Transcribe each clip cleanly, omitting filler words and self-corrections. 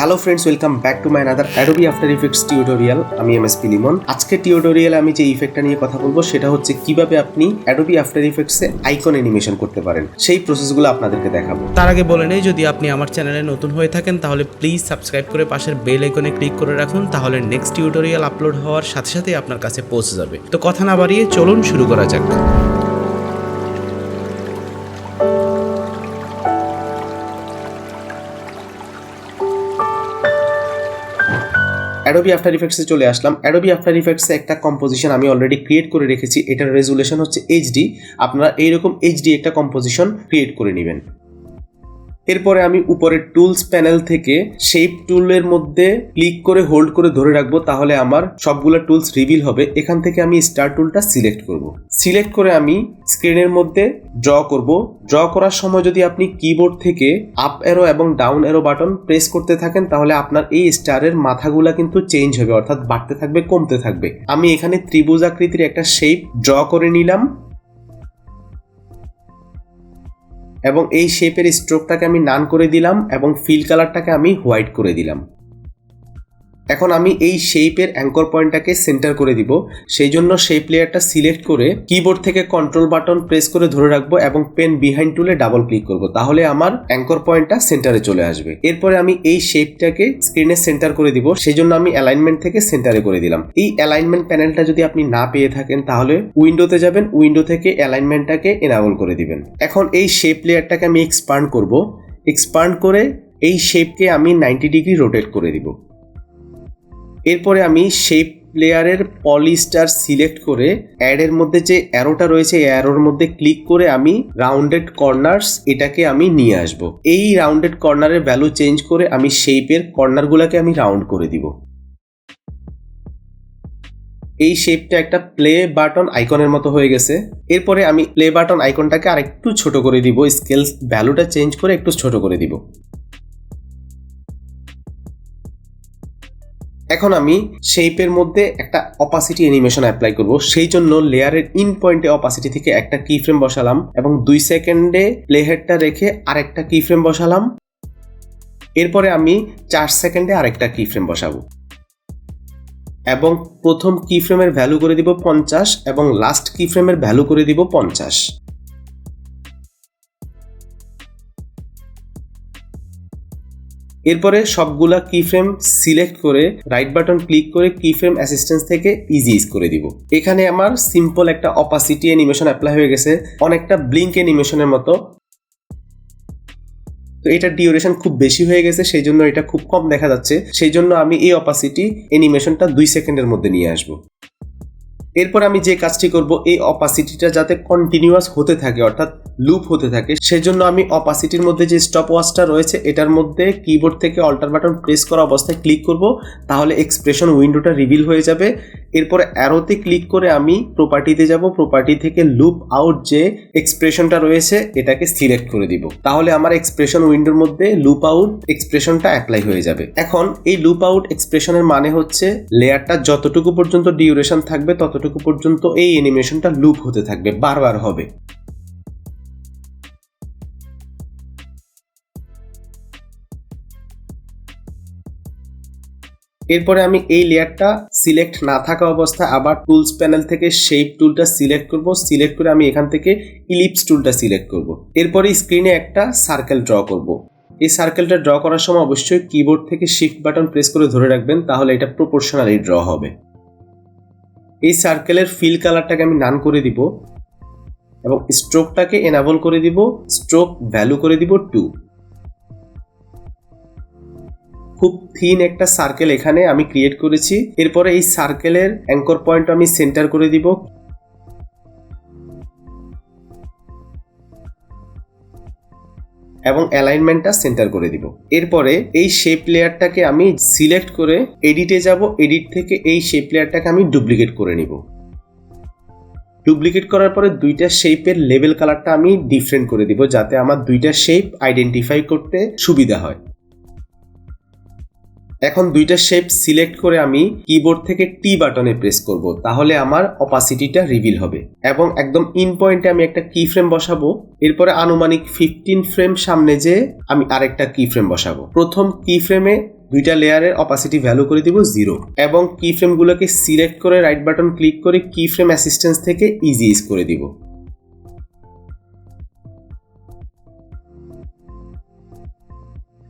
Hello friends, welcome back to my another Adobe after effects tutorial. আমি msplemon। আজকে টিউটোরিয়ালে আমি যে ইফেক্টটা নিয়ে কথা বলবো সেটা হচ্ছে কিভাবে আপনি অ্যাডোবি আফটার ইফেক্টসে আইকন অ্যানিমেশন করতে পারেন, সেই প্রসেসগুলো আপনাদেরকে দেখাবো। তার আগে বলে নেই, যদি আপনি আমার চ্যানেলে নতুন হয়ে থাকেন তাহলে প্লিজ সাবস্ক্রাইব করে পাশের বেল আইকনে ক্লিক করে রাখুন, তাহলে নেক্সট টিউটোরিয়াল আপলোড হওয়ার সাথে সাথেই আপনার কাছে পৌঁছে যাবে। তো কথা না বাড়িয়ে চলুন শুরু করা যাক। অ্যাডোবি আফটার ইফেক্টসে চলে আসলাম। অ্যাডোবি আফটার ইফেক্টসে একটা কম্পোজিশন আমি অলরেডি ক্রিয়েট করে রেখেছি। এটার রেজুলেশন হচ্ছে এইচডি। আপনারা এইরকম এইচডি একটা কম্পোজিশন ক্রিয়েট করে নেবেন। এরপরে আমি উপরের টুলস প্যানেল থেকে শেপ টুলের মধ্যে ক্লিক করে হোল্ড করে ধরে রাখবো, তাহলে আমার সবগুলো টুলস রিভিল হবে। এখান থেকে আমি স্টার টুলটা সিলেক্ট করব। সিলেক্ট করে আমি স্ক্রিনের মধ্যে ড্র করব। ড্র করার সময় যদি আপনি কিবোর্ড থেকে আপ অ্যারো এবং ডাউন অ্যারো বাটন প্রেস করতে থাকেন তাহলে আপনার এই স্টারের মাথাগুলা কিন্তু চেঞ্জ হবে, অর্থাৎ বাড়তে থাকবে, কমতে থাকবে। আমি এখানে ত্রিভুজ আকৃতির একটা শেপ ড্র করে নিলাম এবং এই শেপের স্ট্রোকটাকে আমি নান করে দিলাম এবং ফিল কালারটাকে আমি হোয়াইট করে দিলাম। এখন আমি এই শেপের অ্যাঙ্কর পয়েন্টটাকে সেন্টার করে দিব। সেই জন্য শেপ লেয়ারটা সিলেক্ট করে কিবোর্ড থেকে কন্ট্রোল বাটন প্রেস করে ধরে রাখবো এবং পেন বিহাইন্ড টুলে ডাবল ক্লিক করব, তাহলে আমার অ্যাঙ্কর পয়েন্টটা সেন্টারে চলে আসবে। এরপরে আমি এই শেপটাকে স্ক্রিনে সেন্টার করে দিব। সেই জন্য আমি অ্যালাইনমেন্ট থেকে সেন্টারে করে দিলাম। এই অ্যালাইনমেন্ট প্যানেলটা যদি আপনি না পেয়ে থাকেন তাহলে উইন্ডোতে যাবেন, উইন্ডো থেকে অ্যালাইনমেন্টটাকে এনাবল করে দিবেন। এখন এই শেপ লেয়ারটাকে আমি এক্সপান্ড করব। এক্সপান্ড করে এই শেপকে আমি 90 ডিগ্রি রোটেট করে দিব। এরপরে আমি শেপ লেয়ারের পলিস্টার সিলেক্ট করে অ্যাডের মধ্যে যে অ্যারোটা রয়েছে এই অ্যারোর মধ্যে ক্লিক করে আমি রাউন্ডেড কর্নার্স এটাকে আমি নিয়ে আসব। এই রাউন্ডেড কর্নারের ভ্যালু চেঞ্জ করে আমি শেপের কর্নারগুলোকে আমি রাউন্ড করে দিব। এই শেপটা একটা প্লে বাটন আইকনের মতো হয়ে গেছে। এরপরে আমি প্লে বাটন আইকনটাকে আরেকটু ছোট করে দিব, স্কেল ভ্যালুটা চেঞ্জ করে একটু ছোট করে দিব। এখন আমি শেপের মধ্যে একটা অপাসিটি অ্যানিমেশন অ্যাপ্লাই করব। সেই জন্য লেয়ারের ইন পয়েন্টে অপাসিটি থেকে একটা কি ফ্রেম বসালাম এবং 2 সেকেন্ডে প্লেহেডটা রেখে আরেকটা কি ফ্রেম বসালাম। এরপরে আমি 4 সেকেন্ডে আরেকটা কি ফ্রেম বসাবো এবং প্রথম কি ফ্রেমের ভ্যালু করে দিব 50 এবং লাস্ট কি ফ্রেমের ভ্যালু করে দিব 50। এরপরে সবগুলা কি ফ্রেম সিলেক্ট করে রাইট বাটন ক্লিক করে কি ফ্রেম অ্যাসিস্ট্যান্স থেকে ইজি ইজ করে দিব। এখানে আমার সিম্পল একটা অপাসিটি অ্যানিমেশন অ্যাপ্লাই হয়ে গেছে, অনেকটা ব্লিঙ্ক অ্যানিমেশনের মতো। তো এটার ডিউরেশন খুব বেশি হয়ে গেছে, সেই জন্য এটা খুব কম দেখা যাচ্ছে। সেই জন্য আমি এই অপাসিটি অ্যানিমেশনটা 2 সেকেন্ডের মধ্যে নিয়ে আসবো। এরপর আমি যে কাজটি করব, এই অপাসিটিটা যাতে কন্টিনিউয়াস হতে থাকে, অর্থাৎ লুপ হতে থাকে, সেজন্য আমি অপাসিটির মধ্যে যে স্টপ ওয়াচটা রয়েছে এটার মধ্যে কিবোর্ড থেকে অল্টার বাটন প্রেস করা অবস্থায় ক্লিক করব, তাহলে এক্সপ্রেশন উইন্ডোটা রিভিল হয়ে যাবে। এরপরে অ্যারোতে ক্লিক করে আমি প্রপার্টিতে যাব, প্রপার্টি থেকে লুপ আউট যে এক্সপ্রেশনটা রয়েছে এটাকে সিলেক্ট করে দিব, তাহলে আমার এক্সপ্রেশন উইন্ডোর মধ্যে লুপ আউট এক্সপ্রেশনটা অ্যাপ্লাই হয়ে যাবে। এখন এই লুপ আউট এক্সপ্রেশনের মানে হচ্ছে লেয়ারটা যতটুকু পর্যন্ত ডিউরেশন থাকবে ততটুকু পর্যন্ত এই অ্যানিমেশনটা লুপ হতে থাকবে, বারবার হবে। এরপরে আমি এই লেয়ারটা সিলেক্ট না থাকা অবস্থায় আবার টুলস প্যানেল থেকে শেপ টুলটা সিলেক্ট করব। সিলেক্ট করে আমি এখান থেকে ইলিপস টুলটা সিলেক্ট করব। এরপরে স্ক্রিনে একটা সার্কেল ড্র করব। এই সার্কেলটা ড্র করার সময় অবশ্যই কিবোর্ড থেকে শিফট বাটন প্রেস করে ধরে রাখবেন, তাহলে এটা প্রপোর্শনালি ড্র হবে। এই সার্কেলের ফিল কালারটাকে আমি নান করে দিব এবং স্ট্রোকটাকে এনাবল করে দিব। স্ট্রোক ভ্যালু করে দিব 2। খুব থিন একটা সার্কেল এখানে আমি ক্রিয়েট করেছি। এরপরে এই সার্কেলের অ্যাঙ্কর পয়েন্ট আমি সেন্টার করে দিব এবং অ্যালাইনমেন্টটা সেন্টার করে দিব। এরপরে এই শেপ লেয়ারটাকে আমি সিলেক্ট করে এডিটে যাব, এডিট থেকে এই শেপ লেয়ারটাকে আমি ডুপ্লিকেট করে নিব। ডুপ্লিকেট করার পরে দুইটা শেপের লেভেল কালারটা আমি ডিফারেন্ট করে দিব, যাতে আমার দুইটা শেপ আইডেন্টিফাই করতে সুবিধা হয়। এখন দুইটা শেপ সিলেক্ট করে আমি কিবোর্ড থেকে টি বাটনে প্রেস করব, তাহলে আমার অপাসিটিটা রিভিল হবে এবং একদম ইন পয়েন্টে আমি একটা কি ফ্রেম বসাবো। এরপরে আনুমানিক 15 ফ্রেম সামনে যে আমি আরেকটা কি ফ্রেম বসাবো। প্রথম কি ফ্রেমে দুইটা লেয়ারের অপাসিটি ভ্যালু করে দিব 0 এবং কি ফ্রেমগুলোকে সিলেক্ট করে রাইট বাটন ক্লিক করে কি ফ্রেম অ্যাসিস্ট্যান্স থেকে ইজি ইজ করে দিব।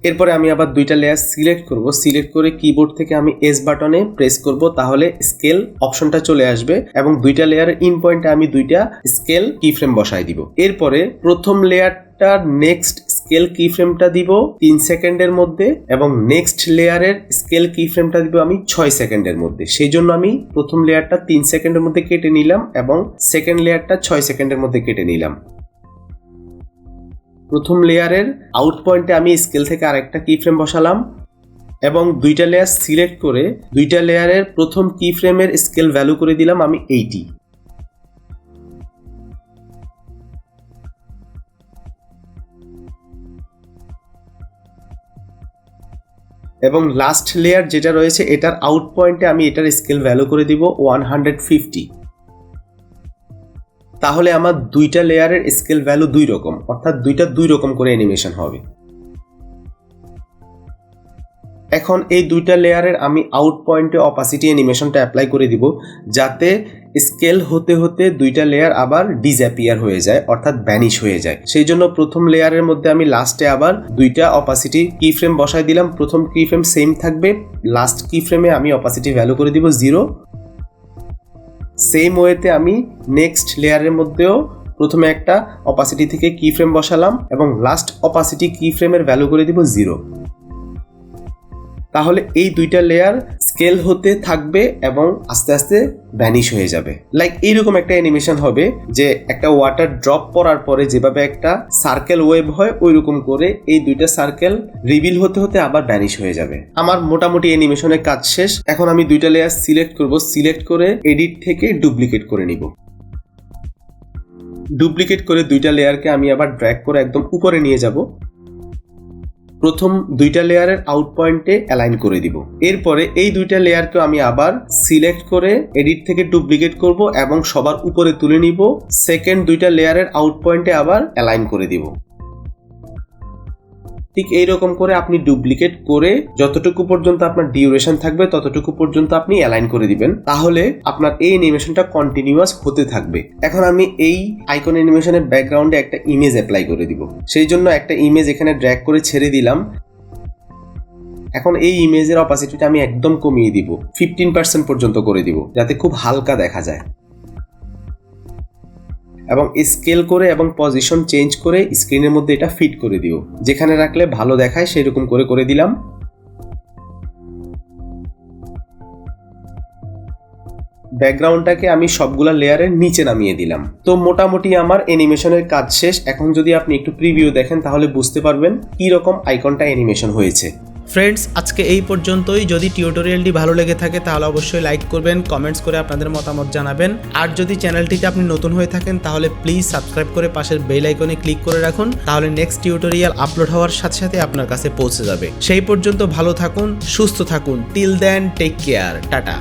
এরপরে আমি আবার দুইটা লেয়ার সিলেক্ট করব, সিলেক্ট করে কিবোর্ড থেকে আমি এস বাটনে প্রেস করব, তাহলে স্কেল অপশনটা চলে আসবে এবং দুইটা লেয়ারের ইন পয়েন্টে আমি দুইটা স্কেল কি ফ্রেম বসাই দিব। এরপরে প্রথম লেয়ারটার নেক্সট স্কেল কি ফ্রেমটা দিব 3 সেকেন্ডের মধ্যে এবং নেক্সট লেয়ারের স্কেল কি ফ্রেমটা দিব আমি 6 সেকেন্ডের মধ্যে। সেই জন্য আমি প্রথম লেয়ারটা 3 সেকেন্ডের মধ্যে কেটে নিলাম এবং সেকেন্ড লেয়ারটা 6 সেকেন্ডের মধ্যে কেটে নিলাম। প্রথম লেয়ারের আউট পয়েন্টে আমি স্কেল থেকে আরেকটা কি ফ্রেম বসালাম এবং দুইটা লেয়ার সিলেক্ট করে দুইটা লেয়ারের প্রথম কি ফ্রেমের স্কেল ভ্যালু করে দিলাম আমি 80 এবং লাস্ট লেয়ার যেটা রয়েছে এটার আউট পয়েন্টে আমি এটার স্কেল ভ্যালু করে দিব 150। তাহলে আমার দুইটা লেয়ারের স্কেল ভ্যালু দুই রকম, অর্থাৎ দুই রকম করে অ্যানিমেশন হবে। এখন এই দুইটা লেয়ারের আমি আউট পয়েন্টে অপাসিটি অ্যানিমেশনটা অ্যাপ্লাই করে দিব, যাতে স্কেল হতে হতে দুইটা লেয়ার আবার ডিসঅ্যাপিয়ার হয়ে যায়, অর্থাৎ ভ্যানিশ হয়ে যায়। সেই জন্য প্রথম লেয়ারের মধ্যে আমি লাস্টে আবার দুইটা অপাসিটি কি ফ্রেম বসাই দিলাম। প্রথম কি ফ্রেম সেম থাকবে, লাস্ট কি ফ্রেমে আমি অপাসিটি ভ্যালু করে দিব 0। সেম ওয়েতে আমি নেক্সট লেয়ারের মধ্যেও প্রথমে একটা অপাসিটি থেকে কি ফ্রেম বসালাম এবং লাস্ট অপাসিটি কি ফ্রেমের ভ্যালু করে দিব 0। তাহলে এই দুইটা লেয়ার স্কেল হতে থাকবে এবং আস্তে আস্তে ভ্যানিশ হয়ে যাবে। লাইক এইরকম একটা অ্যানিমেশন হবে যে একটা ওয়াটার ড্রপ পড়ার পরে যেভাবে একটা সার্কেল ওয়েভ হয় ওইরকম করে এই দুইটা সার্কেল রিভিল হতে হতে আবার ভ্যানিশ হয়ে যাবে। আমার মোটামুটি অ্যানিমেশনের কাজ শেষ। এখন আমি দুইটা লেয়ার সিলেক্ট করব, সিলেক্ট করে এডিট থেকে ডুপ্লিকেট করে নিব। ডুপ্লিকেট করে দুইটা লেয়ারকে আমি আবার ড্র্যাগ করে একদম উপরে নিয়ে যাব। প্রথম দুইটা লেয়ারের আউট পয়েন্টে অ্যালাইন করে দিব। এরপরে এই দুইটা লেয়ারকে আমি আবার সিলেক্ট করে এডিট থেকে ডুপ্লিকেট করব এবং সবার উপরে তুলে নিব। সেকেন্ড দুইটা লেয়ারের আউট পয়েন্টে আবার অ্যালাইন করে দিব। ঠিক এইরকম করে আপনি ডুপ্লিকেট করে যতটুকু পর্যন্ত আপনার ডিউরেশন থাকবে ততটুকু পর্যন্ত আপনি অ্যালাইন করে দিবেন, তাহলে আপনার এই অ্যানিমেশনটা কন্টিনিউয়াস হতে থাকবে। এখন আমি এই আইকন অ্যানিমেশনের ব্যাকগ্রাউন্ডে একটা ইমেজ অ্যাপ্লাই করে দিব। সেই জন্য একটা ইমেজ এখানে ড্র্যাগ করে ছেড়ে দিলাম। এখন এই ইমেজের অপাসিটিটা আমি একদম কমিয়ে দিব, 15% পর্যন্ত করে দিব, যাতে খুব হালকা দেখা যায় এবং স্কেল করে এবং পজিশন চেঞ্জ করে স্ক্রিনের মধ্যে এটা ফিট করে দিও। যেখানে রাখলে ভালো দেখায় সেরকম করে দিলাম। ব্যাকগ্রাউন্ডটাকে আমি সবগুলা লেয়ারের নিচে নামিয়ে দিলাম। তো মোটামুটি আমার অ্যানিমেশনের কাজ শেষ। এখন যদি আপনি একটু প্রিভিউ দেখেন তাহলে বুঝতে পারবেন কি রকম আইকনটা অ্যানিমেশন হয়েছে। ফ্রেন্ডস, আজকে এই পর্যন্তই। যদি টিউটোরিয়ালটি ভালো লেগে থাকে তাহলে অবশ্যই লাইক করবেন, কমেন্টস করে আপনাদের মতামত জানাবেন। আর যদি চ্যানেলটিতে আপনি নতুন হয়ে থাকেন তাহলে প্লিজ সাবস্ক্রাইব করে পাশের বেল আইকনে ক্লিক করে রাখুন, তাহলে নেক্সট টিউটোরিয়াল আপলোড হওয়ার সাথে সাথে আপনার কাছে পৌঁছে যাবে। সেই পর্যন্ত ভালো থাকুন, সুস্থ থাকুন। Till then, take care, tata.